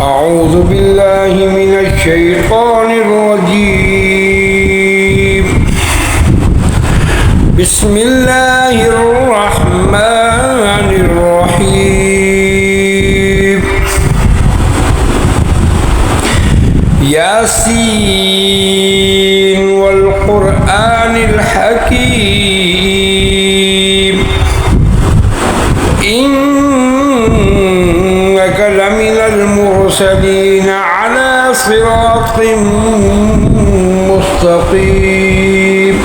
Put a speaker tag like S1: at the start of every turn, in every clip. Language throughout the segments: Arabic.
S1: أعوذ بالله من الشيطان الرجيم. بسم الله الرحمن الرحيم. ياسين والقرآن الحكيم إنك لمن المرسلين على صراط مستقيم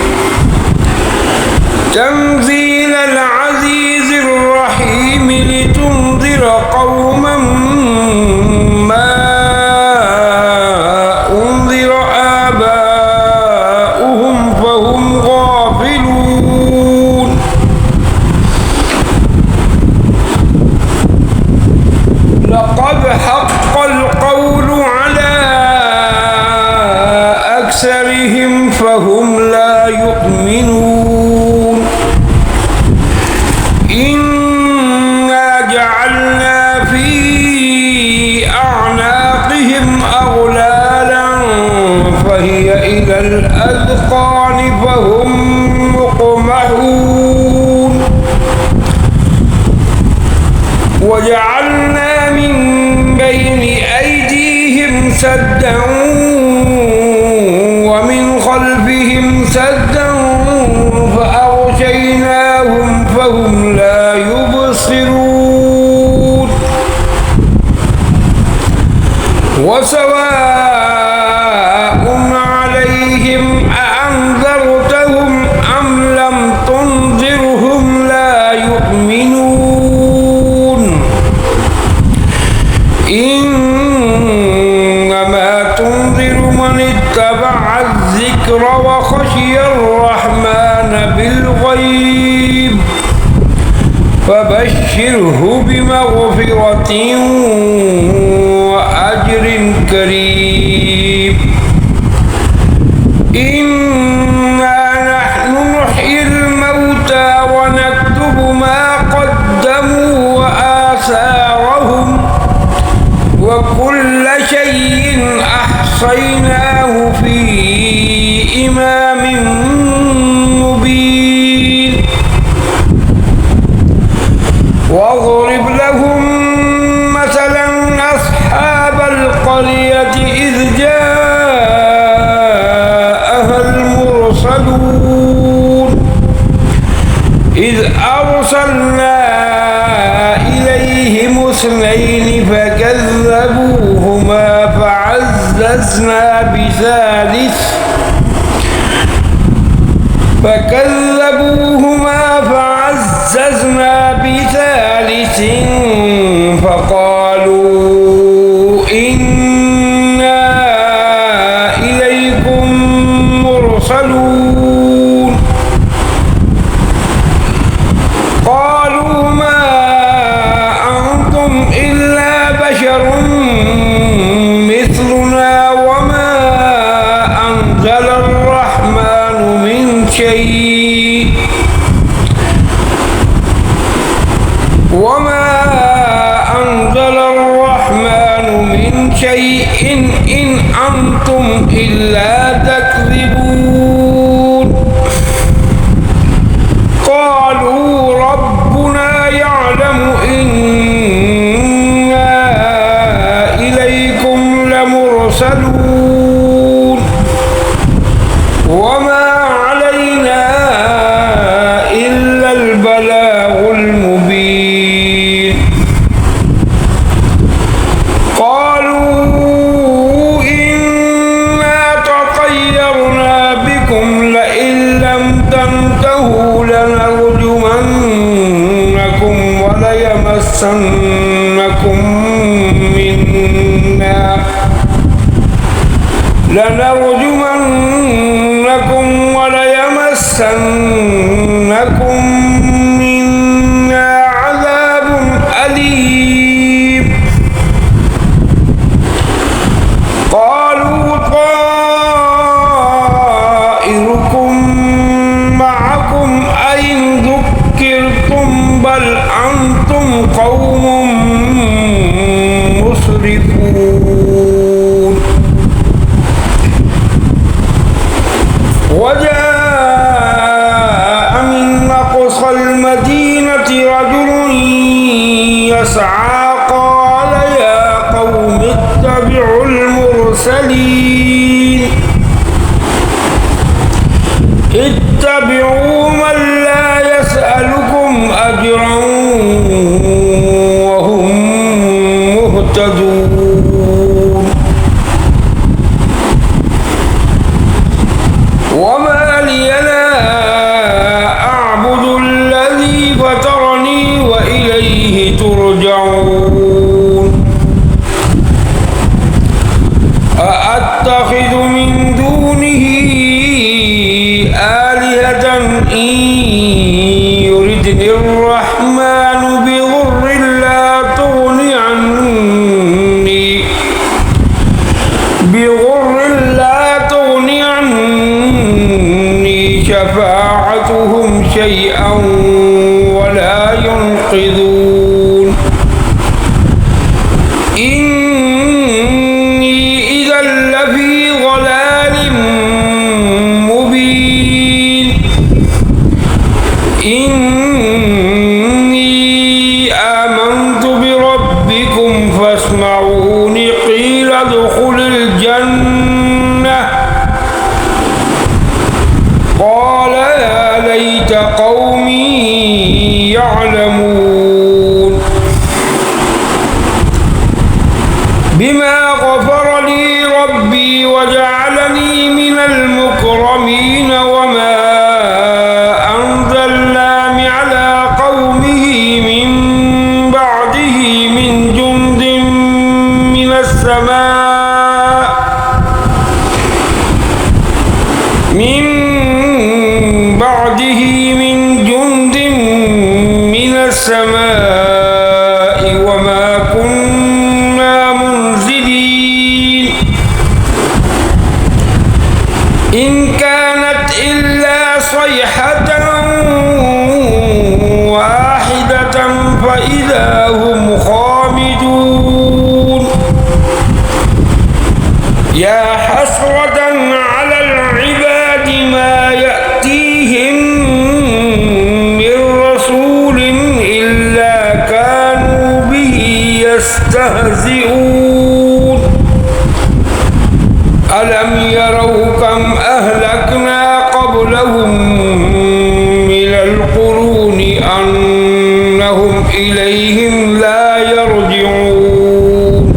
S1: تنزيل العزيز الرحيم لتنذر قوما ما أنذر آباؤهم فهم غافلون. لقد حق القول على أكثرهم فهم لا يؤمنون. إنا جعلنا في أعناقهم أغلالا فهي إلى الأذقان فهم مقمحون. وجعلنا من بين أيديهم سدا ومن خلفهم سدا فأغشيناهم فهم لا يبصرون. وسواء عليهم أأنذرتهم أم لم تنذرهم لا يؤمنون. إنما تنذر من اتبع الذكر وخشي الرحمن بالغيب فبشره بمغفرة وأجر كريم. إنا نحن نحيي الموتى ونكتب ما قدموا وآثارهم وكل شيء أحصيناه في إمام مبين. واضرب لهم مثلا أصحاب القرية إذ جاءها المرسلون إذ أرسلنا إليهم اثنين فكذبوهما فعززنا بثالث فقالوا إنا إليكم مرسلون. قالوا ما أنتم إلا بشر مثلنا وما أنزل الرحمن من شيء إن أنتم إلا تكذبون. قالوا ربنا يعلم إنا إليكم لمرسلون وما علينا إلا البلاغ المبين. لنرجمنكم وليمسنكم منا عذاب أليم. قالوا طائركم معكم أئن ذكرتم بل أنتم قوم مسرفون. المرسلين اتبعوا من لا يسألكم أجرا وهم مهتدون وما لي لا أعبد الذي فطرني وإليه ترجعون أأتخذ من دونه آلهة إن يردني الرحمن بضر لا تغني عني شفاعتهم شيئا ولا ينقذون إني إذا لفي ضلال مبين إني آمنت بربكم فاسمعون قيل ادخل الجنة قال يا ليت قومي يعلمون بما غفر لي ربي وجعلني من المكرمين وما أنزلنا على قومه من بعده من جند من السماء وما كنا منزلين إن كانت إلا صيحة واحدة فإذا هم خامدون يا حسرة على العباد ما يأتيهم من رسول إلا كانوا به يستهزئون ألم يروا كم أهلكنا قبلهم من القرون أنهم إليهم لا يرجعون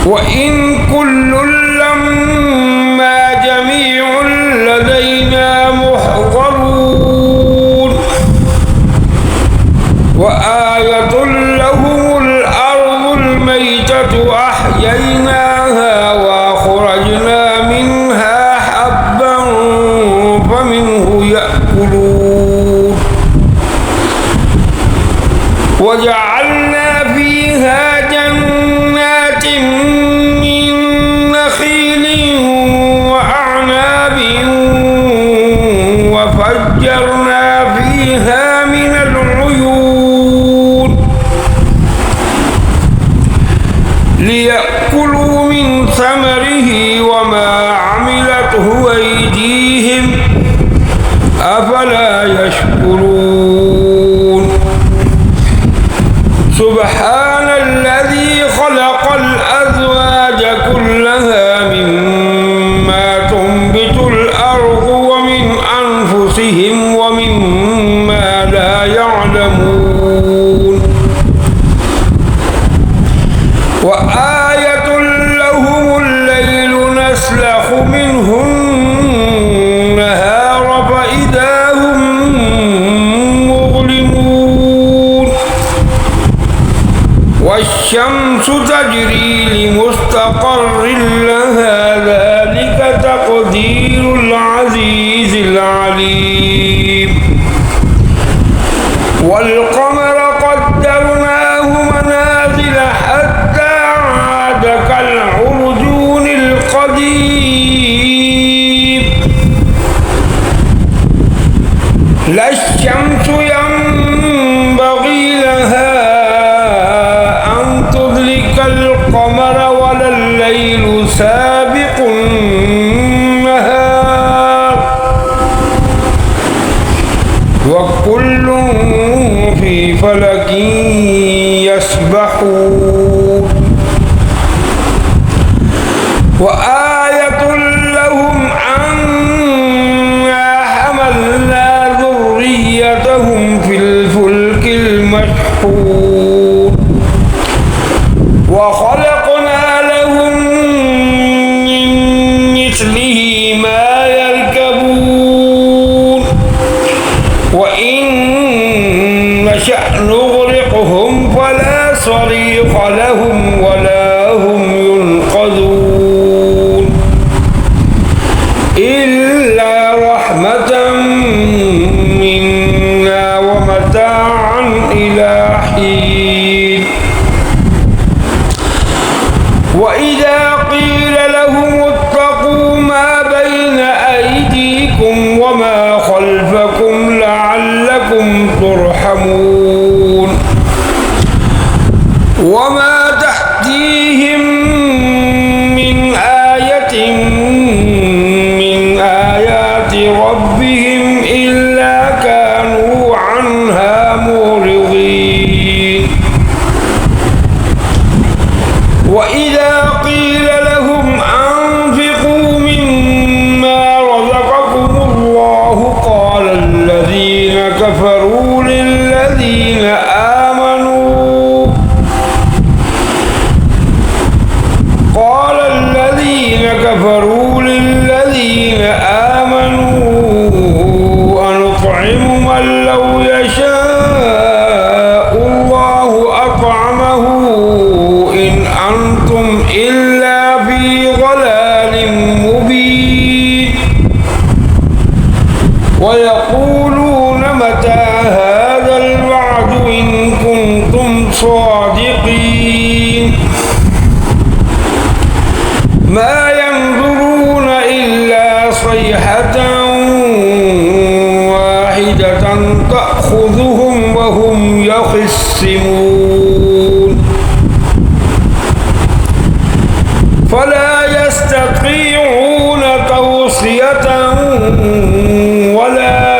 S1: وإن كل لما جميع لدينا محضرون وآية لهم الأرض الميتة أحييناها وأخرجنا منها حبا فمنه يأكلون وجعلنا فيها جنات من نخيل وأعناب وفجرنا فيها من العيون ليأكلوا من ثمره وما عملته أيديهم أفلا يشكرون سبحان الذي خلق الأزواج كلها مما تنبت الأرض ومن أنفسهم ومما لا يعلمون وآية لهم الليل نسلخ منه النهار فإذا هم مظلمون والشمس تجري لمستقر لها ذلك تقدير العزيز العليم والقمر قدرناه منازل حتى عاد كالعرجون القديم لا الشمس ينبغي لها أن تدرك القمر ولا الليل سابق النهار وكل في فلك يسبحون وآية لهم أنا حملنا ذريتهم في الفلك المشحون وخلقنا لهم من مثله ما يركبون وإن نشأ نغرقهم فلا صريخ لهم ولا هم ينقذون إلا رحمة منا ومتاعا إلى حين وإذا قيل لهم اتقوا ما بين أيديكم وما خلفكم لعلكم ترحمون وما تأتيهم من آية من آيات ربهم إلا كانوا عنها معرضين وإذا قيل لهم أنفقوا مما رزقكم الله قال الذين كفروا للذين آمنوا أنطعم من لو يشاء الله أطعمه إن أنتم إلا في ضلال مبين ويقولون متى هذا الوعد إن كنتم صادقين ما ينظرون إلا صيحة واحدة تأخذهم وهم يخصمون فلا يستطيعون توصية ولا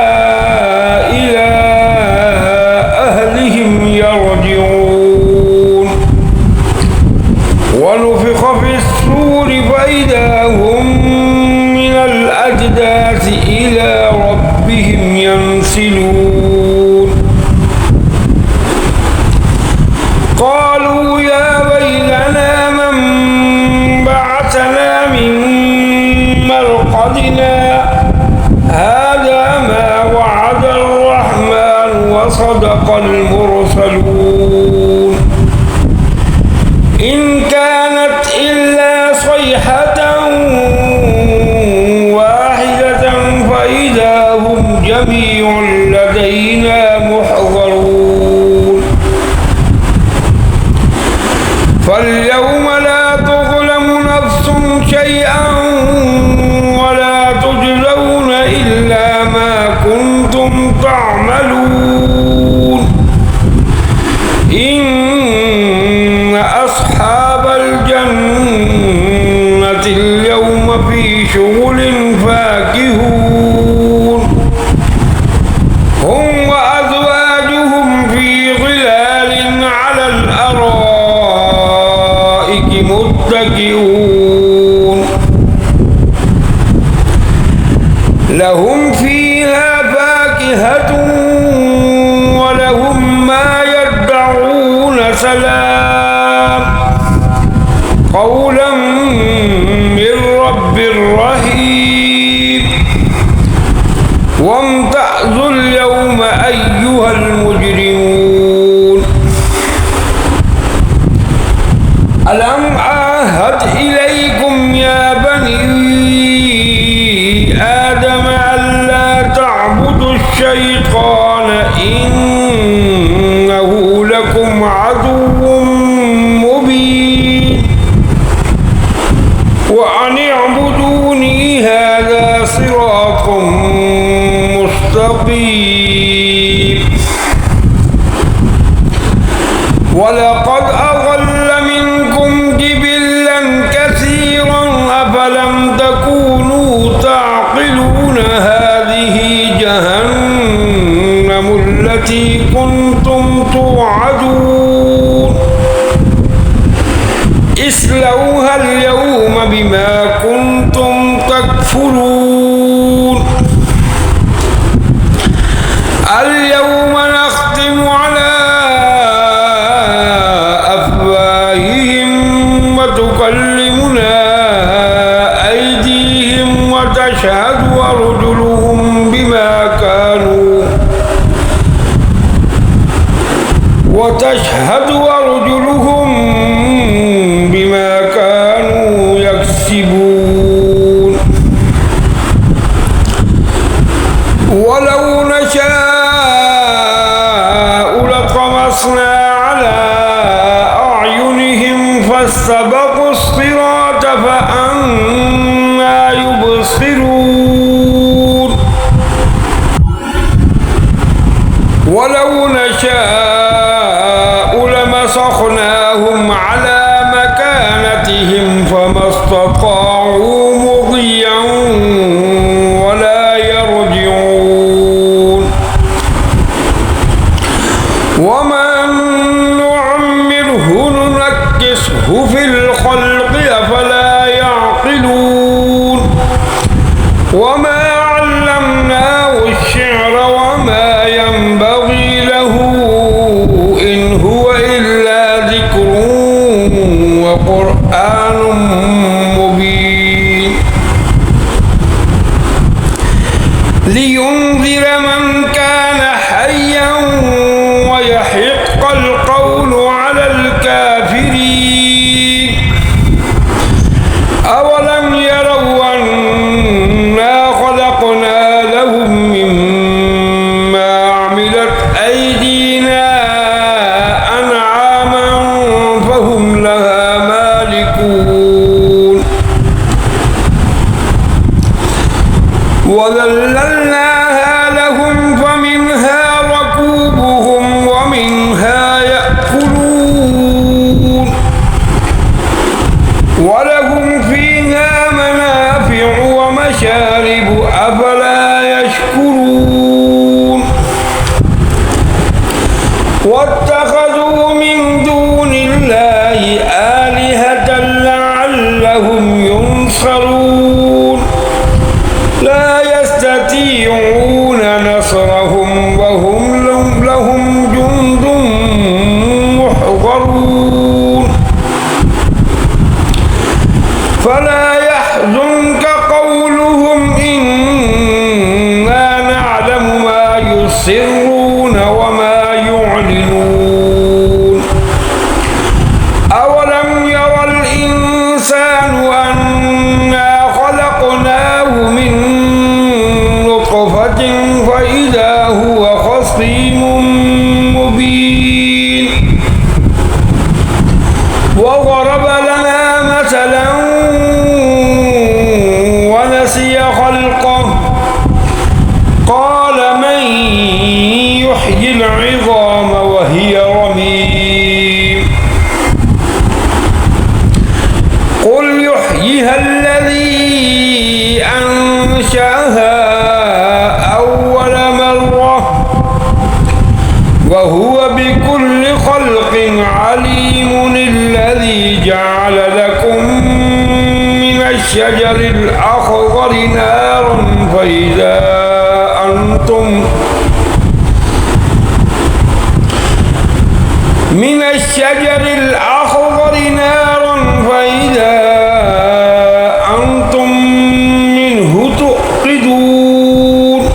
S1: إلى أهلهم يرجعون ونفخ في الصور فإذا هم من الأجداث إلى ربهم ينسلون قالوا يا ويلنا من بعثنا من مرقدنا هذا ما وعد الرحمن وصدق المرسلون إن كانت إلا صيحة واحدة فإذا هم جميع لدينا محضرون فاليوم لا تظلم نفس شيئا ولا تجزون إلا ما كنتم تعملون إن أصحاب الجنة اليوم في شغل فاكهون هم وأزواجهم في ظلال على الأرائك متكئون لهم فيها فاكهة ولهم ما يدعون سلام قولا من رب رحيم وامتازوا اليوم أيها المجرمون ألم أعهد إليكم يا بني آدم ألا تعبدوا الشيطان إنه لكم عدو مبين وأن اعبدوني هذا صراط مستقيم ولقد أضل منكم جبلا كثيرا أفلم تكونوا تعقلون هذه جهنم التي كنتم توعدون اصلوها اليوم بما تشهد أرجلهم بما كانوا يكسبون ولو نشاء لطمسنا على أعينهم فاستبقوا الصراط فأنى يبصرون ولو نشاء لمسخناهم على مكانتهم فما استطاعوا مضيا ولا يرجعون ومن نعمره ننكسه في الخلق أفلا يعقلون وما علمناه الشعر وما ينبغي له إن هو إلا ذكر وقرآن مبين لينذر من كان حيا ويحق القول على الكافرين أولم يروا أنا خلقنا لهم مما عملت أيدينا أنعاما فهم لها مالكون وذللناها لهم فمنها ركوبهم ومنها يأكلون ولهم فيها منافع ومشارب أفلا يشكرون واتخذوا من دون الله آلهة لعلهم ينصرون لا يستطيعون نصرهم وهم لهم جند محضرون فلا يحزنك قولهم إنا نعلم ما يسرون وما يعلنون أولم يرى الإنسان أنا خلقناه من نطفة فإذا هو خصيم مبين وضرب لنا مثلا ونسي خلقه قال من يحيي العظام وهي رميم قل يحييها الذي أنشأها أول مرة وهو بكل خلق عليم الذي جعل لكم من الشجر الأخضر نارا فإذا أنتم من الشجر الأخضر نارا فإذا أنتم منه توقدون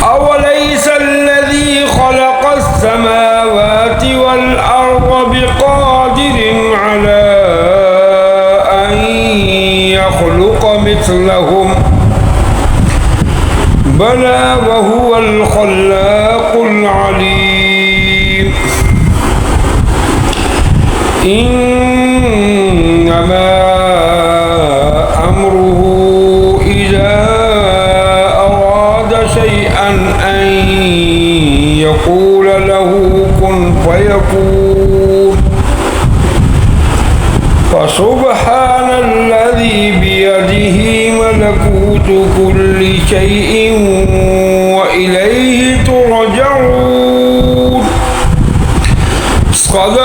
S1: أوليس الذي خلق السماوات والأرض بقادر على أن يخلق مثلهم بلى وهو الخلاق العليم إنما أمره إذا أراد شيئا أن يقول له كن فيكون فسبحان الذي بيده ملكوت كل شيء وإليه ترجعون صدق